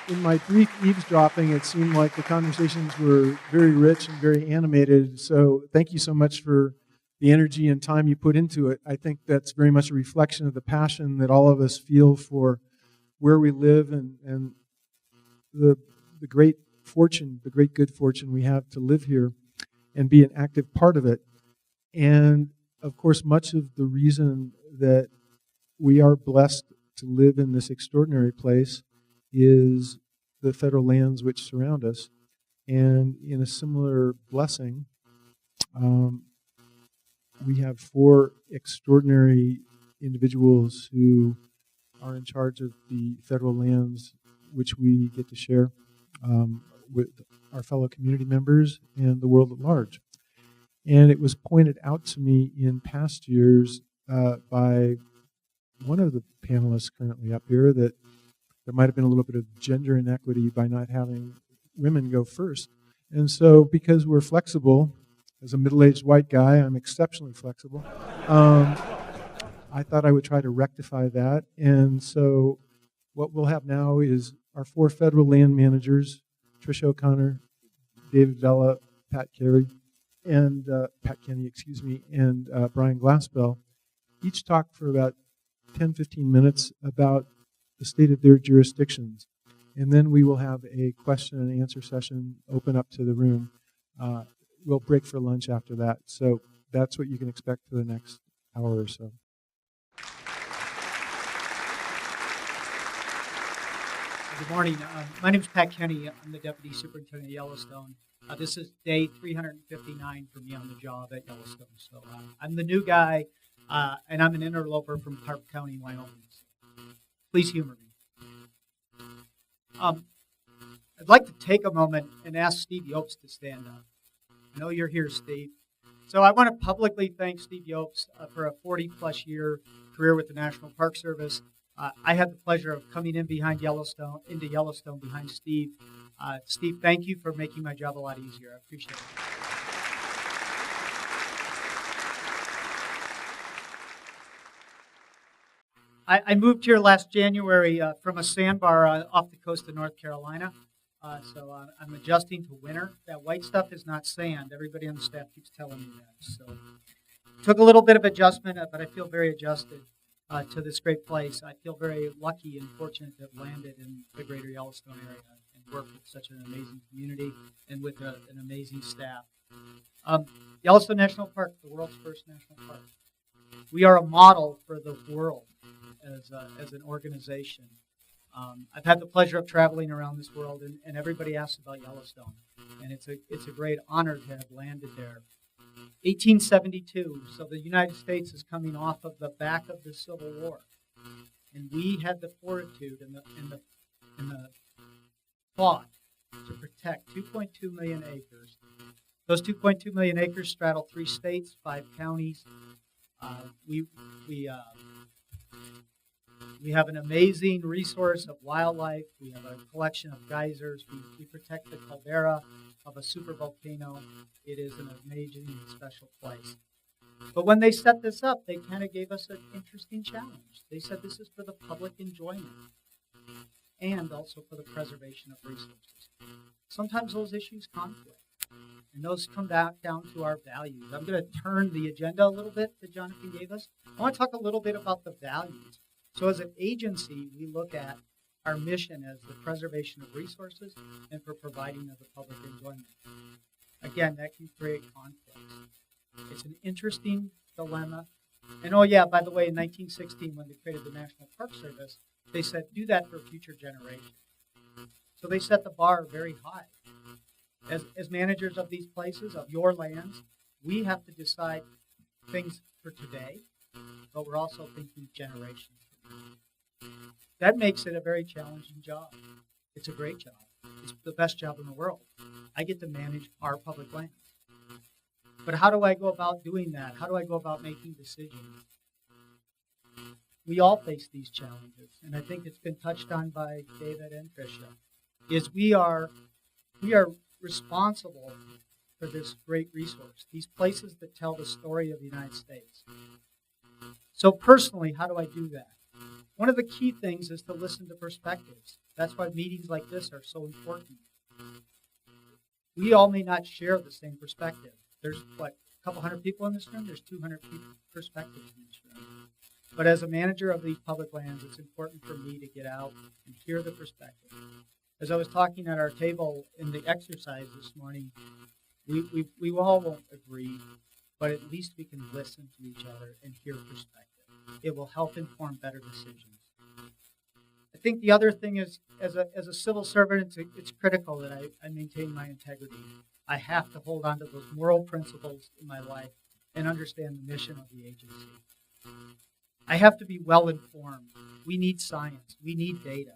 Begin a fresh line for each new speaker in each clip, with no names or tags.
in my brief eavesdropping, it seemed like the conversations were very rich and very animated. So thank you so much for the energy and time you put into it. I think that's very much a reflection of the passion that all of us feel for where we live and the great fortune, the great good fortune we have to live here and be an active part of it. And of course, much of the reason that we are blessed to live in this extraordinary place is the federal lands which surround us. And in a similar blessing, we have 4 extraordinary individuals who are in charge of the federal lands which we get to share with our fellow community members and the world at large. And it was pointed out to me in past years by one of the panelists currently up here that there might have been a little bit of gender inequity by not having women go first. And so because we're flexible, as a middle-aged white guy, I'm exceptionally flexible. I thought I would try to rectify that. And so what we'll have now is our 4 federal land managers, Tricia O'Connor, David Vella, Pat Kenney, and Brian Glassbell, each talk for about 10-15 minutes about the state of their jurisdictions. And then we will have a question and answer session open up to the room. We'll break for lunch after that. So that's what you can expect for the next hour or so.
Good morning. My name is Pat Kenney. I'm the Deputy Superintendent of Yellowstone. This is day 359 for me on the job at Yellowstone. So I'm the new guy, and I'm an interloper from Park County, Wyoming. Please humor me. I'd like to take a moment and ask Steve Yopes to stand up. I know you're here, Steve. So I want to publicly thank Steve Yopes for a 40-plus year career with the National Park Service. I had the pleasure of coming into Yellowstone behind Steve. Steve, thank you for making my job a lot easier. I appreciate it. I moved here last January from a sandbar off the coast of North Carolina. So I'm adjusting to winter. That white stuff is not sand. Everybody on the staff keeps telling me that. So it took a little bit of adjustment, but I feel very adjusted to this great place. I feel very lucky and fortunate to have landed in the greater Yellowstone area and work with such an amazing community and with an amazing staff. Yellowstone National Park, the world's first national park. We are a model for the world as an organization. I've had the pleasure of traveling around this world, and everybody asks about Yellowstone, and it's a great honor to have landed there. 1872, so the United States is coming off of the back of the Civil War, and we had the fortitude and the thought to protect 2.2 million acres. Those 2.2 million acres straddle 3 states, 5 counties. We have an amazing resource of wildlife. We have a collection of geysers. We protect the caldera of a supervolcano. It is an amazing and special place. But when they set this up, they kind of gave us an interesting challenge. They said this is for the public enjoyment and also for the preservation of resources. Sometimes those issues conflict, and those come down to our values. I'm going to turn the agenda a little bit that Jonathan gave us. I want to talk a little bit about the values. So as an agency, we look at our mission as the preservation of resources and for providing of the public enjoyment. Again, that can create conflicts. It's an interesting dilemma. And oh yeah, by the way, in 1916, when they created the National Park Service, they said, do that for future generations. So they set the bar very high. As managers of these places, of your lands, we have to decide things for today, but we're also thinking generations. That makes it a very challenging job. It's a great job. It's the best job in the world. I get to manage our public lands. But how do I go about doing that? How do I go about making decisions? We all face these challenges, and I think it's been touched on by David and Tricia, is we are responsible for this great resource, these places that tell the story of the United States. So personally, how do I do that? one of the key things is to listen to perspectives. That's why meetings like this are so important. We all may not share the same perspective. There's, a couple hundred people in this room? There's 200 perspectives in this room. But as a manager of these public lands, it's important for me to get out and hear the perspective. As I was talking at our table in the exercise this morning, we all won't agree, but at least we can listen to each other and hear perspective. It will help inform better decisions. I think the other thing is, as a civil servant, it's critical that I maintain my integrity. I have to hold on to those moral principles in my life and understand the mission of the agency. I have to be well informed. We need science. We need data.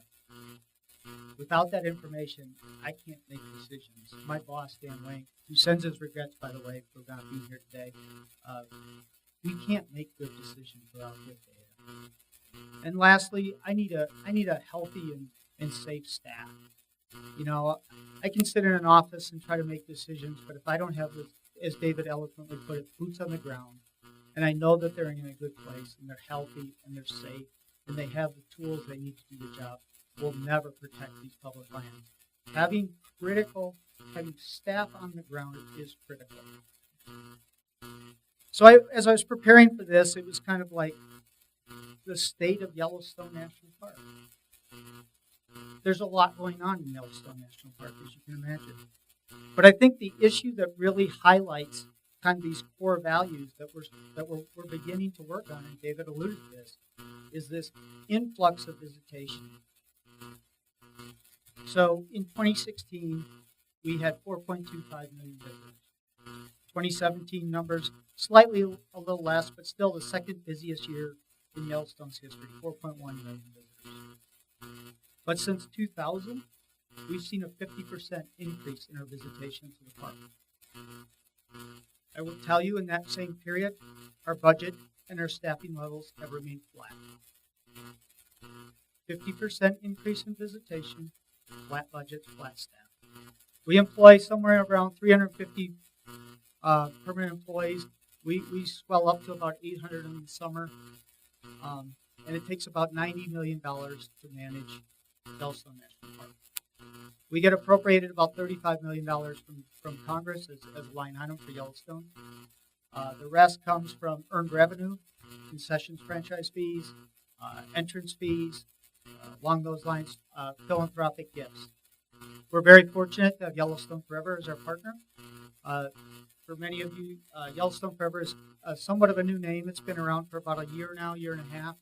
Without that information, I can't make decisions. My boss, Dan Wink, who sends his regrets, by the way, for not being here today, we can't make good decisions without good data. And lastly, I need a healthy and safe staff. You know, I can sit in an office and try to make decisions, but if I don't have, as David eloquently put it, boots on the ground, and I know that they're in a good place and they're healthy and they're safe and they have the tools they need to do the job, we'll never protect these public lands. Having staff on the ground is critical. So as I was preparing for this, it was kind of like the state of Yellowstone National Park. There's a lot going on in Yellowstone National Park, as you can imagine. But I think the issue that really highlights kind of these core values that we're beginning to work on, and David alluded to this, is this influx of visitation. So in 2016, we had 4.25 million visitors. 2017 numbers slightly a little less, but still the second busiest year in Yellowstone's history, 4.1 million visitors. But since 2000, we've seen a 50% increase in our visitation to the park. I will tell you, in that same period, our budget and our staffing levels have remained flat. 50% increase in visitation, flat budgets, flat staff. We employ somewhere around 350 permanent employees. We swell up to about 800 in the summer, and it takes about $90 million to manage Yellowstone National Park. We get appropriated about $35 million from Congress as a line item for Yellowstone. The rest comes from earned revenue, concessions, franchise fees, entrance fees, along those lines, philanthropic gifts. We're very fortunate to have Yellowstone Forever as our partner. For many of you, Yellowstone Forever is somewhat of a new name. It's been around for about a year now, year and a half.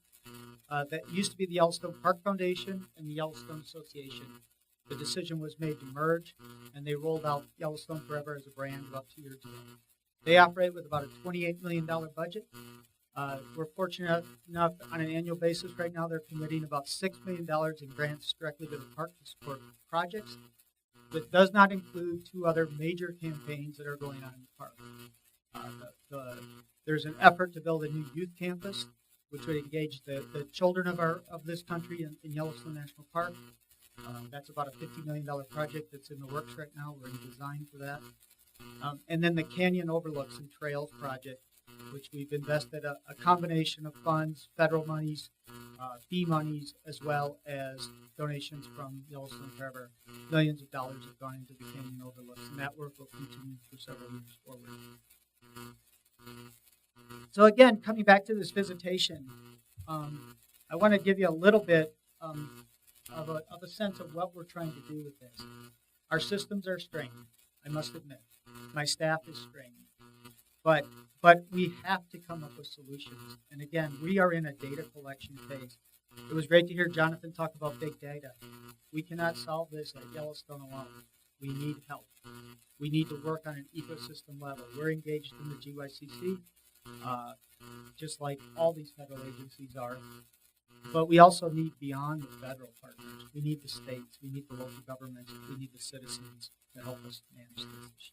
That used to be the Yellowstone Park Foundation and the Yellowstone Association. The decision was made to merge, and they rolled out Yellowstone Forever as a brand about 2 years ago. They operate with about a $28 million budget. We're fortunate enough on an annual basis right now, they're committing about $6 million in grants directly to the park to support projects. That does not include two other major campaigns that are going on in the park. There's an effort to build a new youth campus, which would engage the children of this country in Yellowstone National Park. That's about a $50 million project that's in the works right now. We're in design for that. And then the Canyon Overlooks and Trails project, which we've invested a combination of funds, federal monies, fee monies, as well as donations from Yellowstone Forever. Millions of dollars have gone into the Canyon Overlooks, and that work will continue for several years forward. So again, coming back to this visitation, I want to give you a little bit of a sense of what we're trying to do with this. Our systems are strained, I must admit. My staff is strained. But we have to come up with solutions. And again, we are in a data collection phase. It was great to hear Jonathan talk about big data. We cannot solve this at Yellowstone alone. We need help. We need to work on an ecosystem level. We're engaged in the GYCC, just like all these federal agencies are. But we also need beyond the federal partners. We need the states. We need the local governments. We need the citizens to help us manage this issue.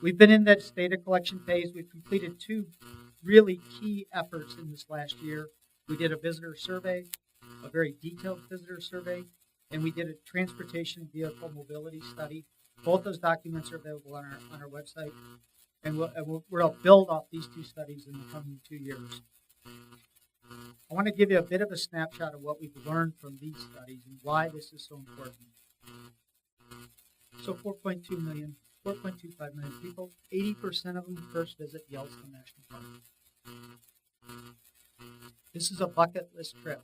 We've been in that data collection phase. We've completed two really key efforts in this last year. We did a visitor survey, a very detailed visitor survey, and we did a transportation vehicle mobility study. Both those documents are available on our website, and we'll build off these two studies in the coming 2 years. I want to give you a bit of a snapshot of what we've learned from these studies and why this is so important. So 4.25 million people, 80% of them first visit Yellowstone National Park. This is a bucket list trip.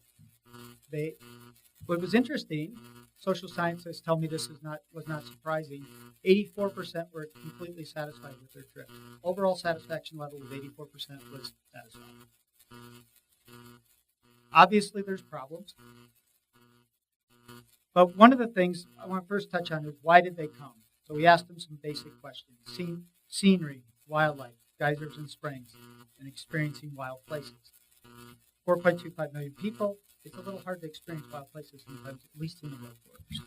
What was interesting, social scientists tell me this was not surprising. 84% were completely satisfied with their trip. Overall satisfaction level was 84% was satisfied. Obviously, there's problems. But one of the things I want to first touch on is why did they come? So we asked them some basic questions. Scenery, wildlife, geysers and springs, and experiencing wild places. 4.25 million people. It's a little hard to experience wild places sometimes, at least in the road corridors.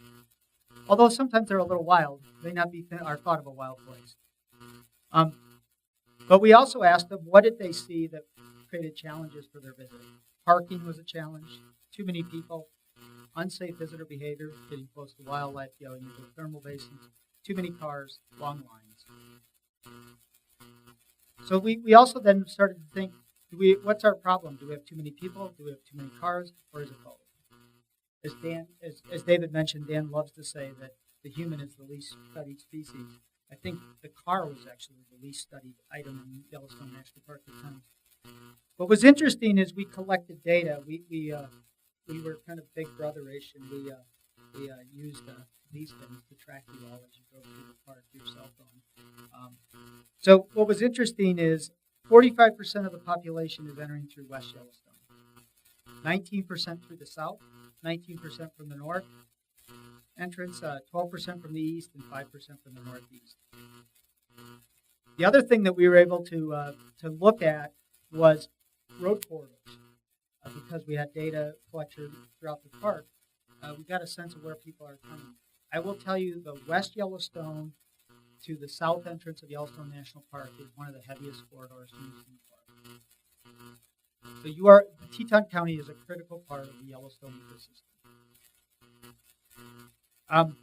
Although sometimes they're a little wild, may not be our thought of a wild place. But we also asked them what did they see that created challenges for their visit. Parking was a challenge, too many people, unsafe visitor behavior, getting close to wildlife, going into thermal basins, too many cars, long lines. So we also then started to think, what's our problem? Do we have too many people? Do we have too many cars? Or is it both? As David mentioned, Dan loves to say that the human is the least studied species. I think the car was actually the least studied item in Yellowstone National Park at the time. What was interesting is we collected data. We were kind of big brother-ish, and we used these things to track you all as you go through the park, your cell phone. So what was interesting is 45% of the population is entering through West Yellowstone, 19% through the south, 19% from the north entrance, 12% from the east, and 5% from the northeast. The other thing that we were able to look at was road corridors. Because we had data collected throughout the park, we got a sense of where people are coming. I will tell you the West Yellowstone to the south entrance of Yellowstone National Park is one of the heaviest corridors used in the park. So Teton County is a critical part of the Yellowstone ecosystem.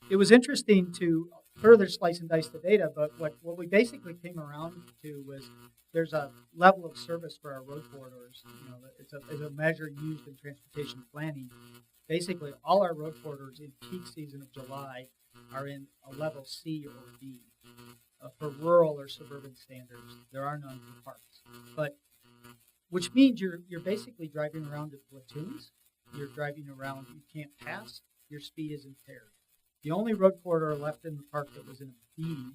It was interesting to further slice and dice the data, but what we basically came around to was there's a level of service for our road corridors. It's a measure used in transportation planning. Basically, all our road corridors in peak season of July are in a level C or D. For rural or suburban standards, there are none for parks. Which means you're basically driving around in platoons. You're driving around, you can't pass. Your speed is impaired. The only road corridor left in the park that was in a B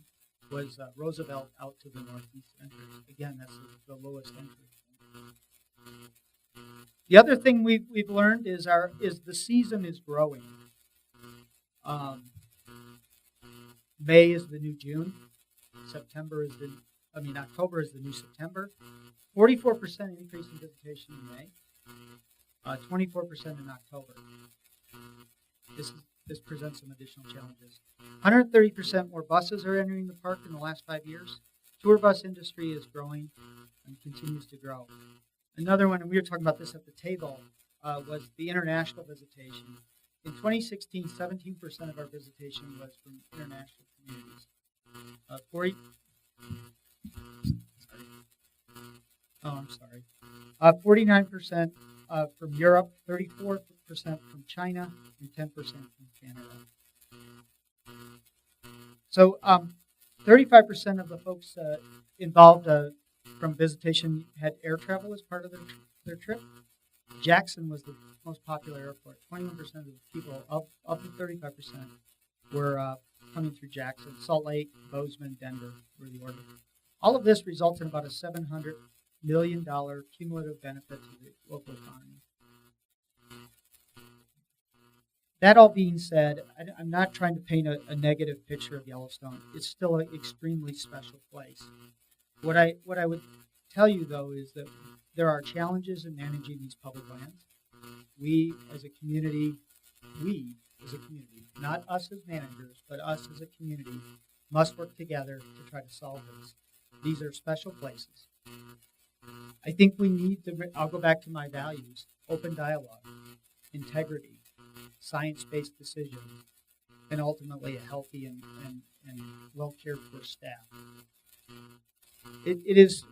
was Roosevelt out to the northeast entrance. Again, that's the lowest entry. The other thing we've learned is the season is growing. May is the new June. October is the new September. 44% increase in visitation in May. 24% in October. This presents some additional challenges. 130% more buses are entering the park in the last 5 years. Tour bus industry is growing and continues to grow. Another one, and we were talking about this at the table, was the international visitation. In 2016, 17% of our visitation was from international communities. 49% from Europe, 34% from China, and 10% from Canada. So 35% of the folks involved from visitation had air travel as part of their trip. Jackson was the most popular airport. 21% of the people, of the 35%, were coming through Jackson. Salt Lake, Bozeman, Denver were the order. All of this results in about a $700 million cumulative benefit to the local economy. That all being said, I'm not trying to paint a negative picture of Yellowstone. It's still an extremely special place. What I would tell you, though, is that there are challenges in managing these public lands. We as a community, not us as managers, but us as a community, must work together to try to solve this. These are special places. I think we need to, I'll go back to my values, open dialogue, integrity, science-based decisions, and ultimately a healthy and well cared for staff. It is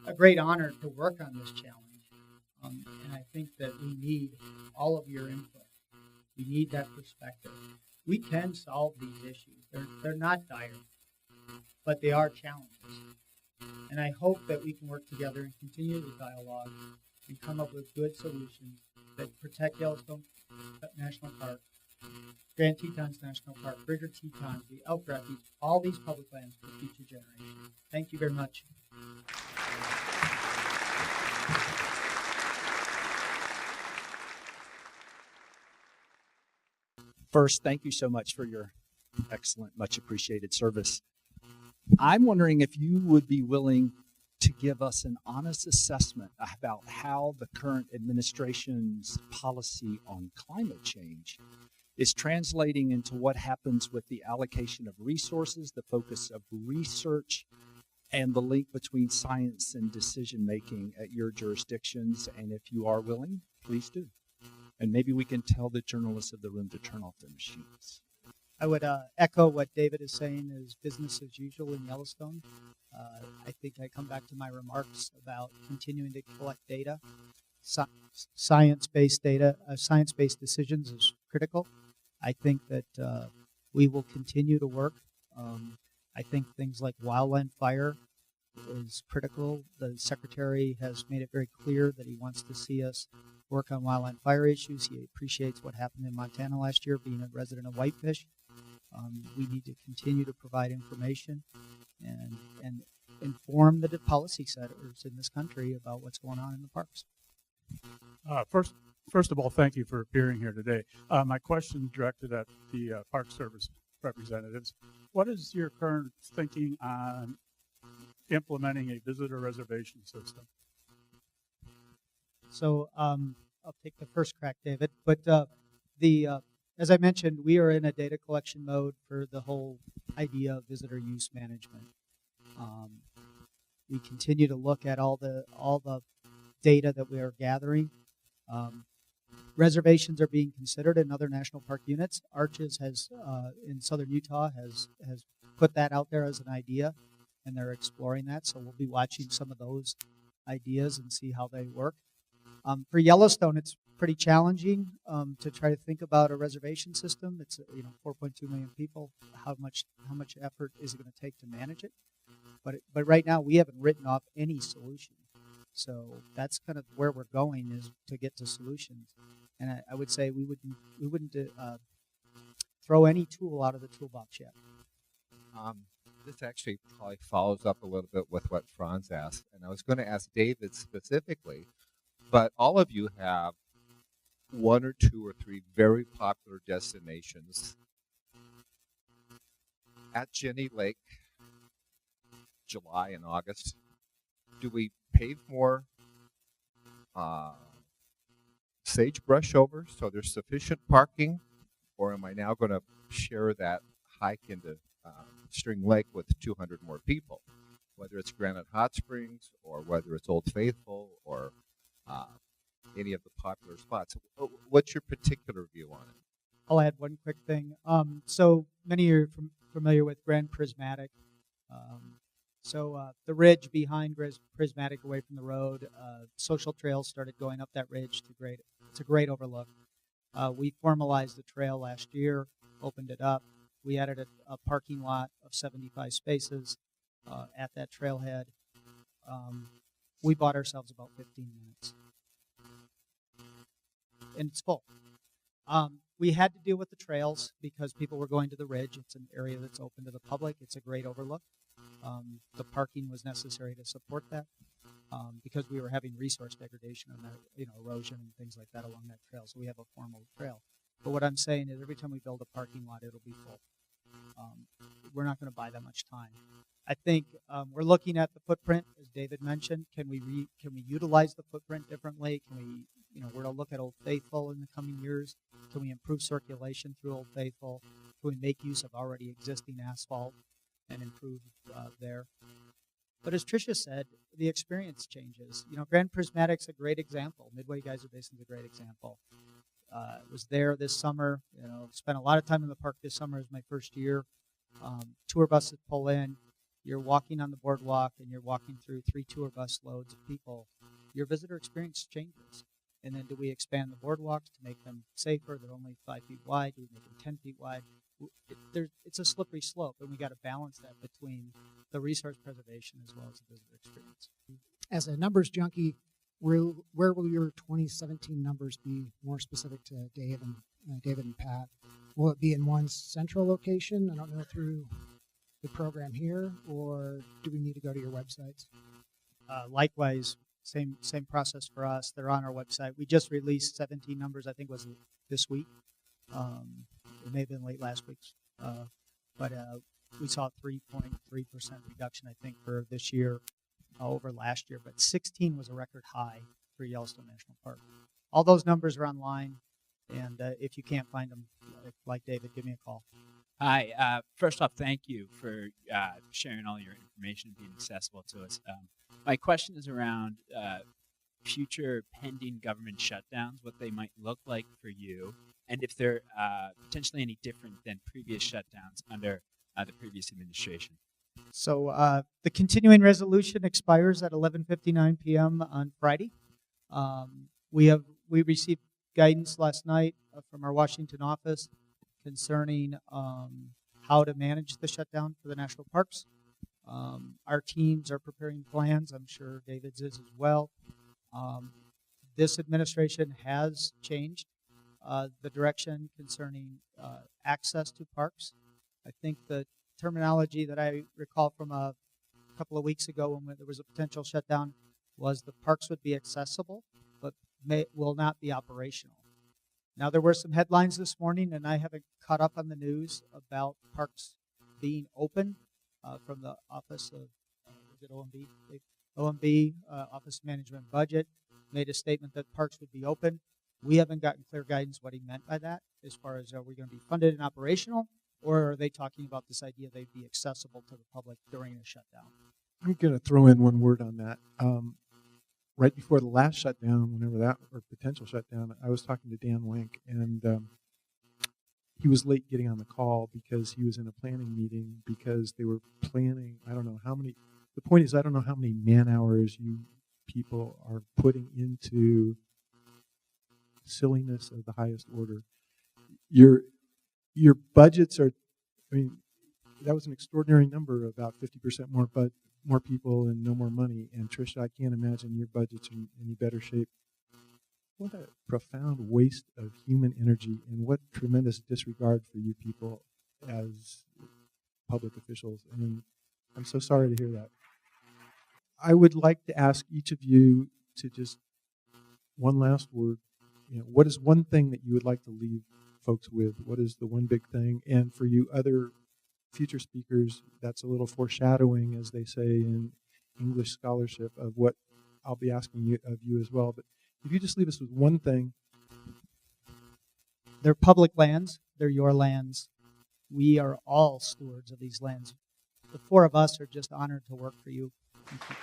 a great honor to work on this challenge. And I think that we need all of your input. We need that perspective. We can solve these issues. They're not dire, but they are challenges. And I hope that we can work together and continue the dialogue and come up with good solutions that protect Yellowstone National Park, Grand Tetons National Park, Bridger Tetons, the Elk Refuge, all these public lands for future generations. Thank you very much.
First, thank you so much for your excellent, much appreciated service. I'm wondering if you would be willing to give us an honest assessment about how the current administration's policy on climate change is translating into what happens with the allocation of resources, the focus of research, and the link between science and decision making at your jurisdictions. And if you are willing, please do. And maybe we can tell the journalists of the room to turn off their machines.
I would echo what David is saying is business as usual in Yellowstone. I think I come back to my remarks about continuing to collect data. Science-based data, science-based decisions is critical. I think that we will continue to work. I think things like wildland fire is critical. The Secretary has made it very clear that he wants to see us work on wildland fire issues. He appreciates what happened in Montana last year, being a resident of Whitefish. We need to continue to provide information and inform the policy setters in this country about what's going on in the parks.
First of all, thank you for appearing here today. My question is directed at the Park Service representatives. What is your current thinking on implementing a visitor reservation system?
So I'll take the first crack, David. But as I mentioned, we are in a data collection mode for the whole idea of visitor use management. We continue to look at all the data that we are gathering. Reservations are being considered in other national park units. Arches has in southern Utah has put that out there as an idea, and they're exploring that. So we'll be watching some of those ideas and see how they work. For Yellowstone, it's pretty challenging to try to think about a reservation system. It's 4.2 million people. How much effort is it going to take to manage it? But right now we haven't written off any solution. So that's kind of where we're going, is to get to solutions. And I would say we wouldn't throw any tool out of the toolbox yet.
This actually probably follows up a little bit with what Franz asked, and I was going to ask David specifically, but all of you have one or two or three very popular destinations at Jenny Lake, July and August. Do we pave more sagebrush over so there's sufficient parking, or am I now going to share that hike into String Lake with 200 more people, whether it's Granite Hot Springs or whether it's Old Faithful or any of the popular spots? What's your particular view on it?
I'll add one quick thing. So many of you are familiar with Grand Prismatic. The ridge behind Prismatic, away from the road, social trails started going up that ridge to great. It's a great overlook. We formalized the trail last year, opened it up. We added a parking lot of 75 spaces at that trailhead. We bought ourselves about 15 minutes. And it's full. We had to deal with the trails because people were going to the ridge. It's an area that's open to the public. It's a great overlook. The parking was necessary to support that because we were having resource degradation and erosion and things like that along that trail. So we have a formal trail. But what I'm saying is every time we build a parking lot, it'll be full. We're not going to buy that much time. I think we're looking at the footprint, as David mentioned. Can we utilize the footprint differently? Can we, we're going to look at Old Faithful in the coming years. Can we improve circulation through Old Faithful? Can we make use of already existing asphalt and improve there? But as Tricia said, the experience changes. Grand Prismatic's a great example. Midway Geyser Basin's a great example. Was there this summer. Spent a lot of time in the park this summer. It was my first year. Tour buses pull in. You're walking on the boardwalk and you're walking through 3 tour bus loads of people. your visitor experience changes. And then do we expand the boardwalks to make them safer? They're only 5 feet wide. Do we make them 10 feet wide? It's a slippery slope, and we got to balance that between the resource preservation as well as the visitor experience.
As a numbers junkie, where will your 2017 numbers be more specific to David and Pat? Will it be in one central location? I don't know, through the program here, or do we need to go to your websites?
Likewise, same process for us. They're on our website. We just released 17 numbers. I think it was this week. It may have been late last week, but we saw 3.3% reduction, I think, for this year over last year. But 16 was a record high for Yellowstone National Park. All those numbers are online, and if you can't find them, like David, give me a call.
Hi. First off, thank you for sharing all your information and being accessible to us. My question is around future pending government shutdowns, what they might look like for you, and if they're potentially any different than previous shutdowns under the previous administration.
So the continuing resolution expires at 11:59 p.m. on Friday. We received guidance last night from our Washington office concerning how to manage the shutdown for the national parks. Our teams are preparing plans. I'm sure David's is as well. This administration has changed the direction concerning access to parks. I think the terminology that I recall from a couple of weeks ago when there was a potential shutdown was the parks would be accessible, but will not be operational. Now, there were some headlines this morning, and I haven't caught up on the news about parks being open from the Office of, is it OMB? OMB, Office of Management and Budget, made a statement that parks would be open. We haven't gotten clear guidance what he meant by that, as far as are we going to be funded and operational, or are they talking about this idea they'd be accessible to the public during a shutdown?
I'm going to throw in one word on that. Right before the last shutdown, whenever that, or potential shutdown, I was talking to Dan Wank, and he was late getting on the call because he was in a planning meeting because they were planning, I don't know how many, the point is I don't know how many man hours you people are putting into silliness of the highest order. Your budgets are, I mean, that was an extraordinary number, about 50% more people and no more money. And Tricia, I can't imagine your budget's in any better shape. What a profound waste of human energy, and what tremendous disregard for you people as public officials. I mean, I'm so sorry to hear that. I would like to ask each of you to just one last word. You know, what is one thing that you would like to leave folks with? What is the one big thing? And for you other future speakers, that's a little foreshadowing, as they say in English scholarship, of what I'll be asking of you as well. But if you just leave us with one thing.
They're public lands. They're your lands. We are all stewards of these lands. The four of us are just honored to work for you. Thank you.